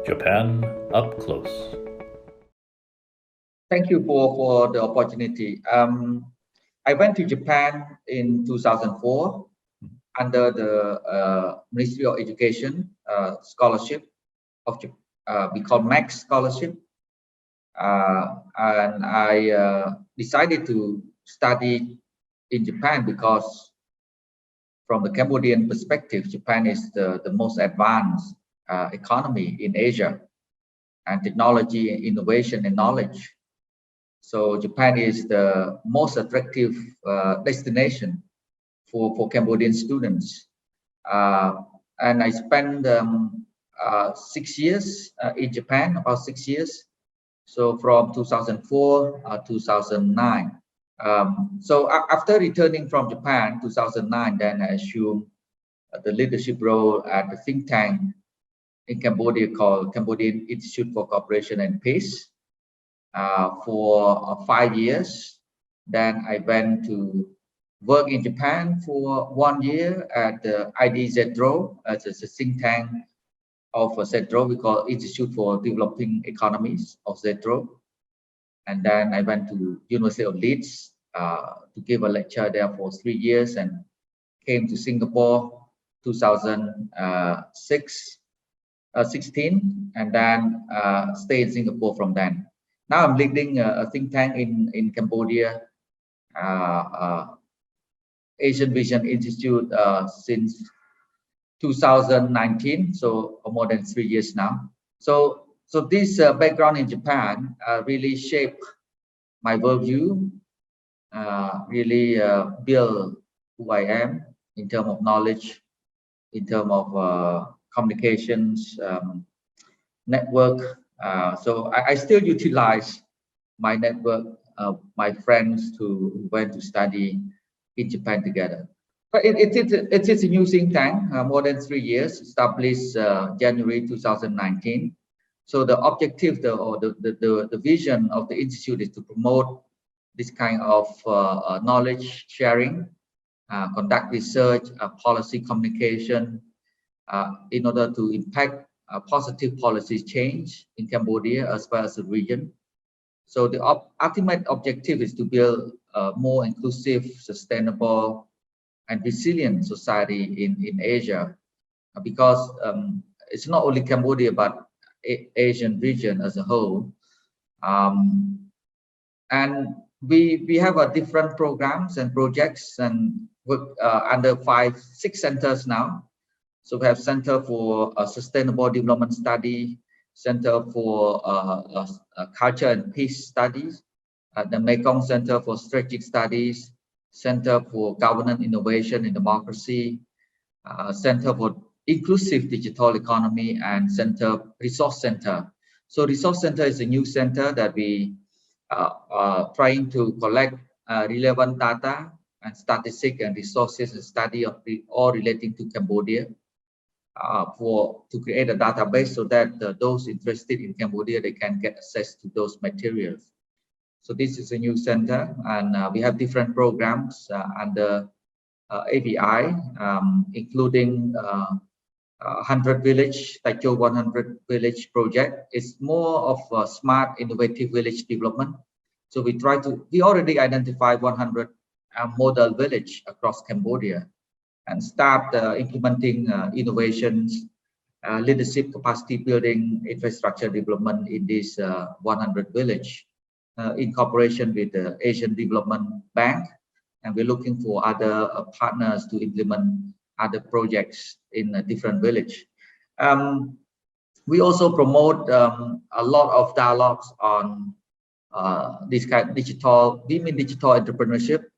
Japan Up Close. Thank you for the opportunity. I went to Japan in 2004 under the Ministry of Education scholarship of we call Max scholarship, and I decided to study in Japan because from the Cambodian perspective, Japan is the most advanced economy in Asia, and technology, innovation, and knowledge. So Japan is the most attractive destination for Cambodian students. And I spent 6 years in Japan, about 6 years. So from 2004 2009. So after returning from Japan, 2009, then I assumed the leadership role at the think tank in Cambodia called Cambodian Institute for Cooperation and Peace for 5 years. Then I went to work in Japan for 1 year at the IDZRO, as a think tank of ZRO, we call Institute for Developing Economies of ZRO. And then I went to University of Leeds to give a lecture there for 3 years, and came to Singapore 2016, and then stayed in Singapore from then. Now I'm leading a think tank in Cambodia, Asian Vision Institute, since 2019, so more than 3 years now. So this background in Japan really shaped my worldview, really build who I am in terms of knowledge, in terms of communications, network. So I still utilize my network, my friends who went to study in Japan together. But it is a new think tank, more than 3 years, established January 2019. So the objective, the vision of the institute is to promote this kind of knowledge sharing, conduct research, policy communication, in order to impact positive policy change in Cambodia as well as the region. So the ultimate objective is to build a more inclusive, sustainable, and resilient society in Asia, because it's not only Cambodia but Asian region as a whole. And we have different programs and projects, and work under 5-6 centers now. So we have Center for Sustainable Development Study, Center for Culture and Peace Studies, the Mekong Center for Strategic Studies, Center for Governance, Innovation and Democracy, Center for Inclusive Digital Economy, and Resource Center. So Resource Center is a new center that we are trying to collect relevant data and statistics and resources and study of all relating to Cambodia, to create a database so that those interested in Cambodia, they can get access to those materials. So this is a new center, and we have different programs under ABI, including 100 Village, Taicho 100 Village project. It's more of a smart, innovative village development. So we already identified 100 model village across Cambodia, and start implementing innovations, leadership, capacity building, infrastructure development in this 100 village. In cooperation with the Asian Development Bank, and we're looking for other partners to implement other projects in a different village. We also promote a lot of dialogues on this kind of digital entrepreneurship,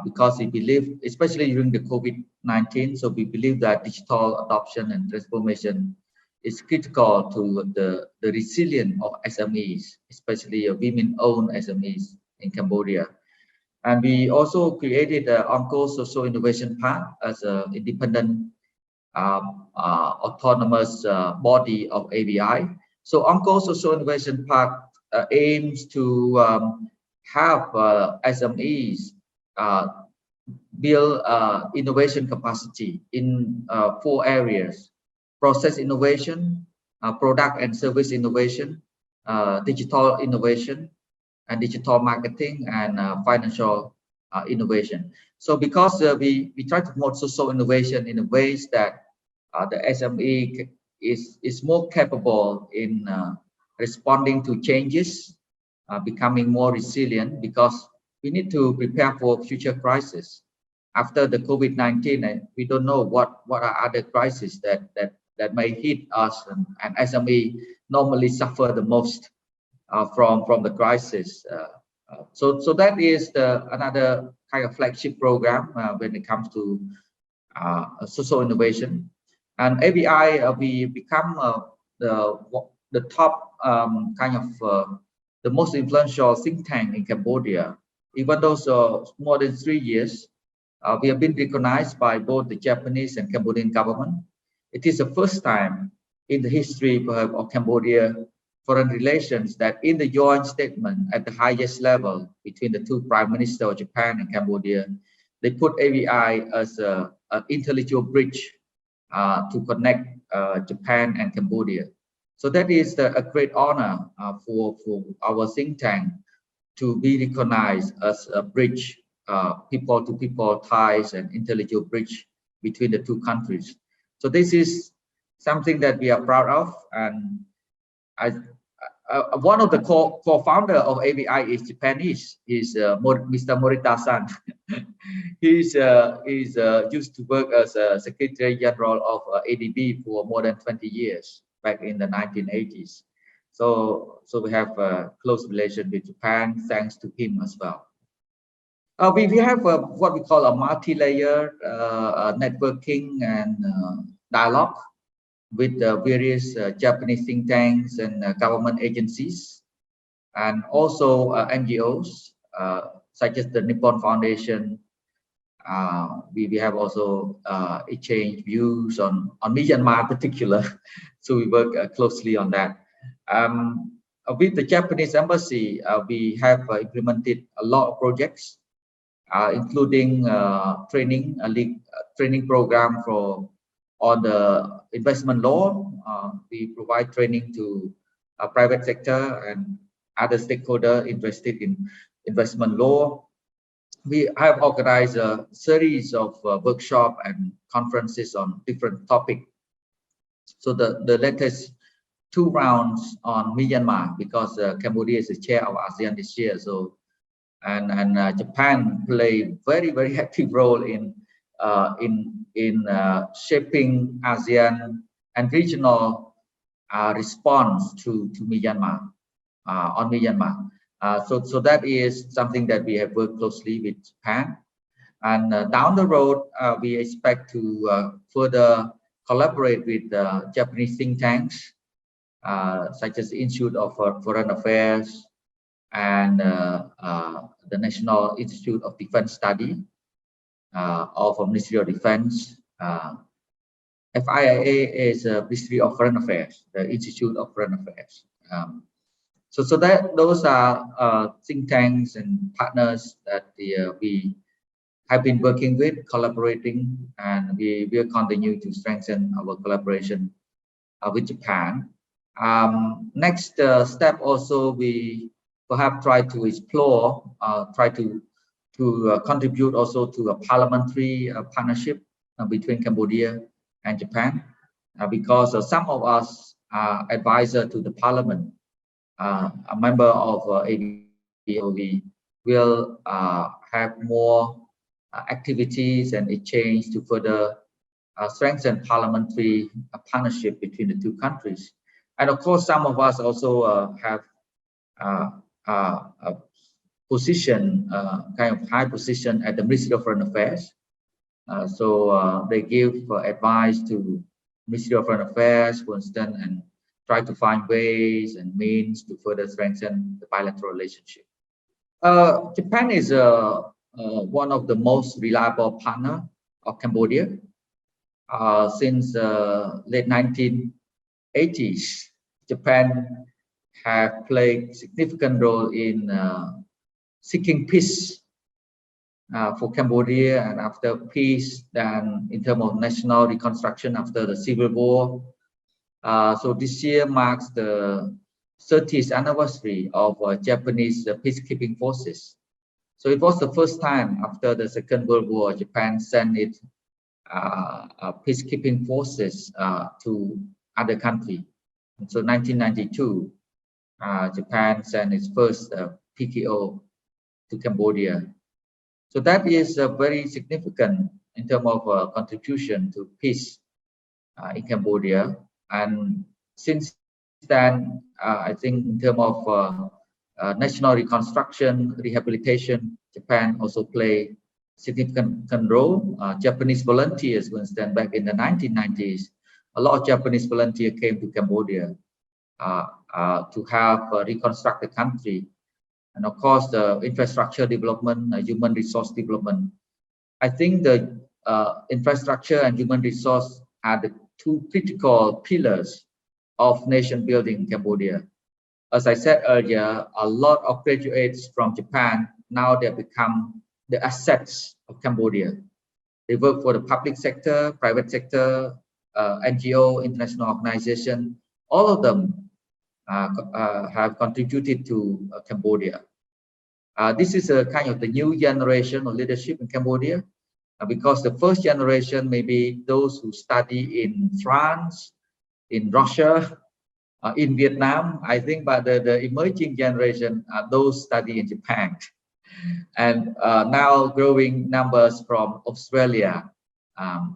because we believe, especially during the COVID-19, so we believe that digital adoption and transformation is critical to the resilience of SMEs, especially women-owned SMEs in Cambodia. And we also created the ONCO Social Innovation Park as an independent autonomous body of ABI. So ONCO Social Innovation Park aims to have SMEs build innovation capacity in 4 areas: process innovation, product and service innovation, digital innovation, and digital marketing, and financial innovation. So because we try to promote social innovation in ways that the SME is more capable in responding to changes, becoming more resilient, because we need to prepare for future crises. After the COVID-19, and we don't know what are other crises that may hit us, and SME normally suffer the most from the crisis. So that is another kind of flagship program when it comes to social innovation. And ABI, we become the top kind of the most influential think tank in Cambodia. Even though more than 3 years, we have been recognized by both the Japanese and Cambodian government. It is the first time in the history perhaps of Cambodia foreign relations that in the joint statement at the highest level between the two prime ministers of Japan and Cambodia, they put ABI as an intellectual bridge to connect Japan and Cambodia. So that is a great honor for our think tank to be recognized as a bridge, people-to-people ties and intellectual bridge between the two countries. So this is something that we are proud of. And one of the co-founder of ABI is Japanese. Is Mr. Morita-san. He's used to work as a Secretary General of ADB for more than 20 years back in the 1980s. So we have a close relation with Japan thanks to him as well. We have what we call a multi-layer networking and dialogue with various Japanese think tanks and government agencies, and also NGOs such as the Nippon Foundation. We have also exchanged views on Myanmar in particular, so we work closely on that. With the Japanese embassy, we have implemented a lot of projects, including training program on the investment law. We provide training to private sector and other stakeholders interested in investment law. We have organized a series of workshops and conferences on different topics. So the latest 2 rounds on Myanmar, because Cambodia is the chair of ASEAN this year. So and Japan play very active role in shaping ASEAN and regional response to Myanmar on Myanmar. So that is something that we have worked closely with Japan. And down the road, we expect to further collaborate with Japanese think tanks, such as the Institute of Foreign Affairs and the National Institute of Defense Study of Ministry of Defense. FIIA is Ministry of Foreign Affairs, the Institute of Foreign Affairs. So that those are think tanks and partners that we have been working with, collaborating, and we will continue to strengthen our collaboration with Japan. Next step also, we perhaps try to explore, try to contribute also to a parliamentary partnership between Cambodia and Japan, because some of us are advisor to the parliament, a member of ABI. We will have more activities and exchange to further strengthen parliamentary partnership between the two countries. And of course, some of us also have a position, kind of high position at the Ministry of Foreign Affairs. So they give advice to Ministry of Foreign Affairs, for instance, and try to find ways and means to further strengthen the bilateral relationship. Japan is one of the most reliable partner of Cambodia. Since late 1980s, Japan have played significant role in seeking peace for Cambodia, and after peace, then in terms of national reconstruction after the civil war, So this year marks the 30th anniversary of Japanese peacekeeping forces. So it was the first time after the Second World War, Japan sent its peacekeeping forces to other countries. So 1992, Japan sent its first PKO to Cambodia. So that is very significant in terms of contribution to peace in Cambodia. And since then, I think in terms of national reconstruction, rehabilitation, Japan also play significant role. Japanese volunteers, for instance, back in the 1990s, a lot of Japanese volunteers came to Cambodia to help reconstruct the country. And of course, the infrastructure development, human resource development. I think the infrastructure and human resource are the two critical pillars of nation building in Cambodia. As I said earlier, a lot of graduates from Japan, now they become the assets of Cambodia. They work for the public sector, private sector, NGO, international organization. All of them have contributed to Cambodia. This is a kind of the new generation of leadership in Cambodia, because the first generation may be those who study in France, in Russia, in Vietnam, I think, but the emerging generation are those study in Japan. And now growing numbers from Australia.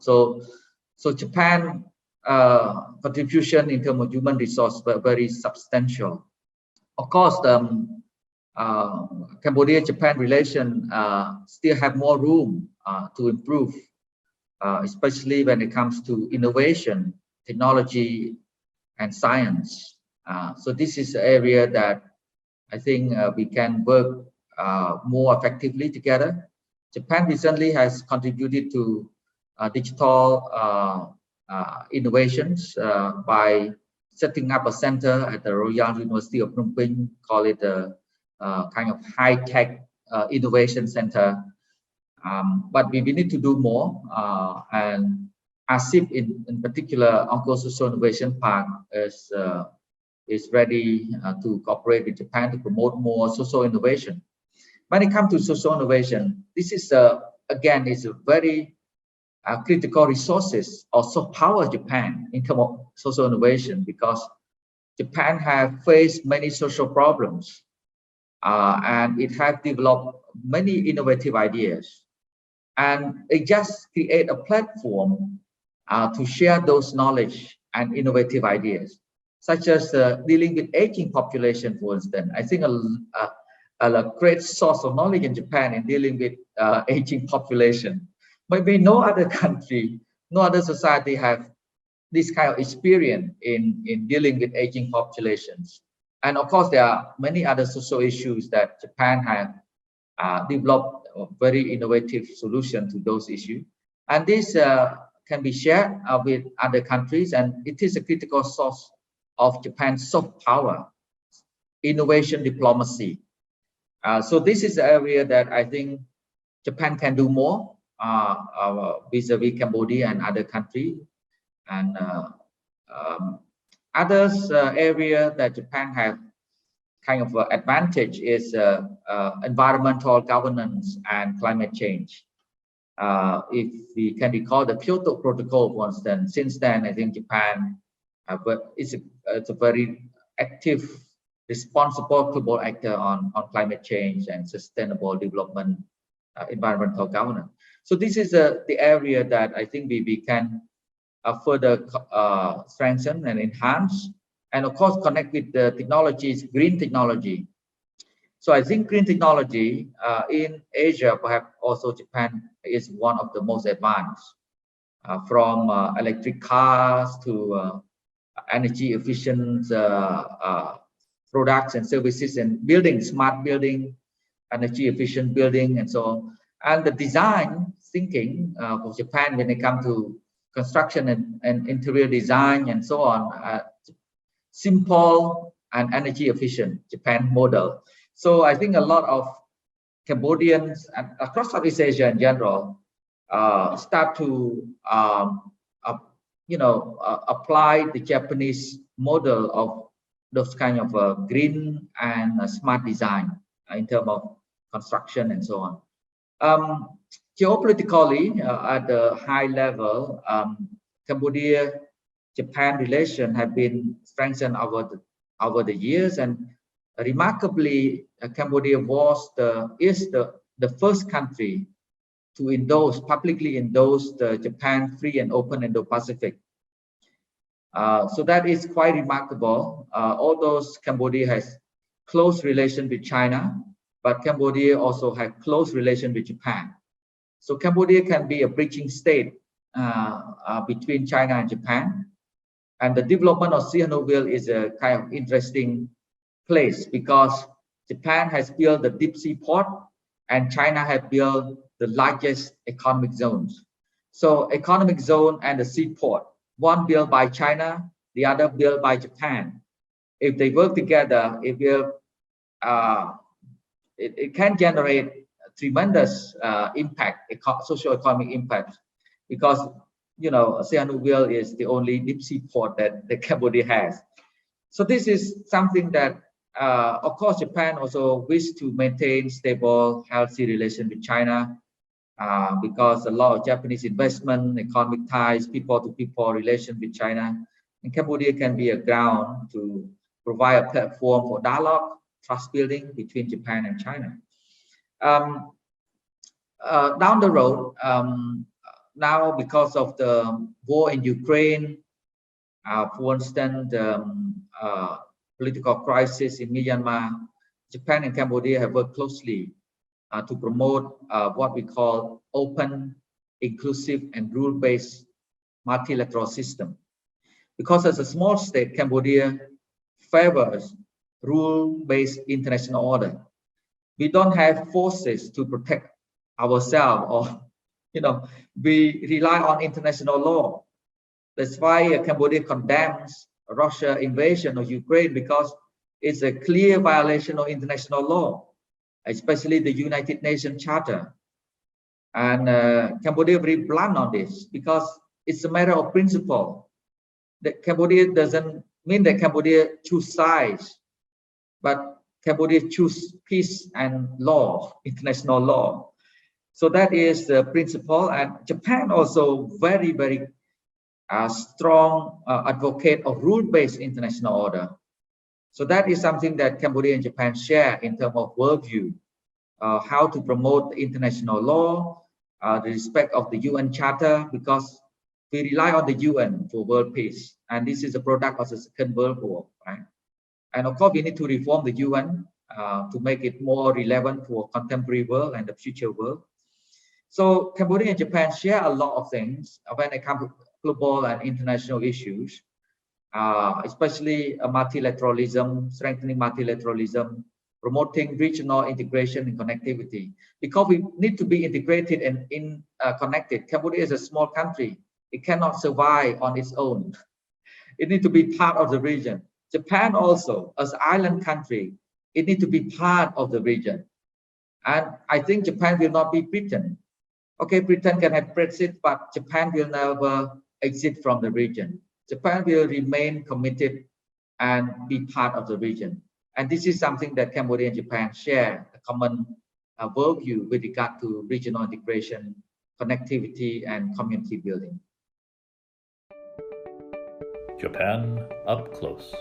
So Japan contribution in terms of human resource were very substantial. Of course, Cambodia-Japan relation still have more room to improve, especially when it comes to innovation, technology, and science. So this is an area that I think we can work more effectively together. Japan recently has contributed to digital innovations by setting up a center at the Royal University of Phnom Penh, call it a kind of high-tech innovation center. But we need to do more, and ASEAN in particular, Onco-Social Innovation Park is ready to cooperate with Japan to promote more social innovation. When it comes to social innovation, this is again is a very critical resources or soft power Japan in terms of social innovation, because Japan have faced many social problems and it has developed many innovative ideas, and it just create a platform to share those knowledge and innovative ideas, such as dealing with aging population, for instance. I think a great source of knowledge in Japan in dealing with aging population. Maybe no other country, no other society have this kind of experience in dealing with aging populations. And of course, there are many other social issues that Japan has developed a very innovative solution to those issues. And this can be shared with other countries, and it is a critical source of Japan's soft power, innovation diplomacy. So this is the area that I think Japan can do more vis-a-vis Cambodia and other countries. And others area that Japan have kind of advantage is environmental governance and climate change. If we can recall the Kyoto Protocol, for instance, since then I think Japan is a very active, responsible global actor on climate change and sustainable development, environmental governance. So this is the area that I think we can further strengthen and enhance, and of course connect with the technologies, green technology. So I think green technology in Asia, perhaps also Japan is one of the most advanced, from electric cars to energy efficient products and services, and building, smart building, energy efficient building, and so on. And the design thinking for Japan when it comes to construction and interior design and so on, simple and energy efficient Japan model. So I think a lot of Cambodians and across Southeast Asia in general start to apply the Japanese model of those kind of green and smart design in terms of construction and so on. Geopolitically, at the high level, Cambodia-Japan relation have been strengthened over the years, and remarkably, Cambodia is the first country to publicly endorse the Japan free and open Indo-Pacific. So that is quite remarkable. Although Cambodia has close relation with China, but Cambodia also has close relation with Japan. So Cambodia can be a bridging state between China and Japan. And the development of Sihanoukville is a kind of interesting place because Japan has built the deep sea port and China has built the largest economic zones. So economic zone and the seaport, one built by China, the other built by Japan. If they work together, it can generate tremendous impact, socio-economic impact, because Sihanoukville is the only deep sea port that Cambodia has. So this is something that, of course, Japan also wish to maintain stable, healthy relation with China. Because a lot of Japanese investment, economic ties, people-to-people relation with China, and Cambodia can be a ground to provide a platform for dialogue, trust building between Japan and China. Down the road, now because of the war in Ukraine, for instance, political crisis in Myanmar, Japan and Cambodia have worked closely to promote what we call open, inclusive, and rule-based multilateral system. Because as a small state, Cambodia favors rule-based international order. We don't have forces to protect ourselves, or we rely on international law. That's why Cambodia condemns Russia invasion of Ukraine, because it's a clear violation of international law, especially the United Nations Charter. And Cambodia very blunt on this because it's a matter of principle. That Cambodia doesn't mean that Cambodia choose sides, but Cambodia choose peace and law, international law. So that is the principle. And Japan also very, very strong advocate of rule-based international order. So that is something that Cambodia and Japan share in terms of worldview, how to promote international law, the respect of the UN Charter, because we rely on the UN for world peace. And this is a product of the Second World War, right? And of course, we need to reform the UN to make it more relevant for contemporary world and the future world. So Cambodia and Japan share a lot of things when it comes to global and international issues, especially multilateralism, strengthening multilateralism, promoting regional integration and connectivity. Because we need to be integrated and connected. Cambodia is a small country. It cannot survive on its own. It needs to be part of the region. Japan also, as an island country, it needs to be part of the region. And I think Japan will not be Britain. Okay, Britain can have Brexit, but Japan will never exit from the region. Japan will remain committed and be part of the region. And this is something that Cambodia and Japan share, a common worldview with regard to regional integration, connectivity, and community building. Japan Up Close.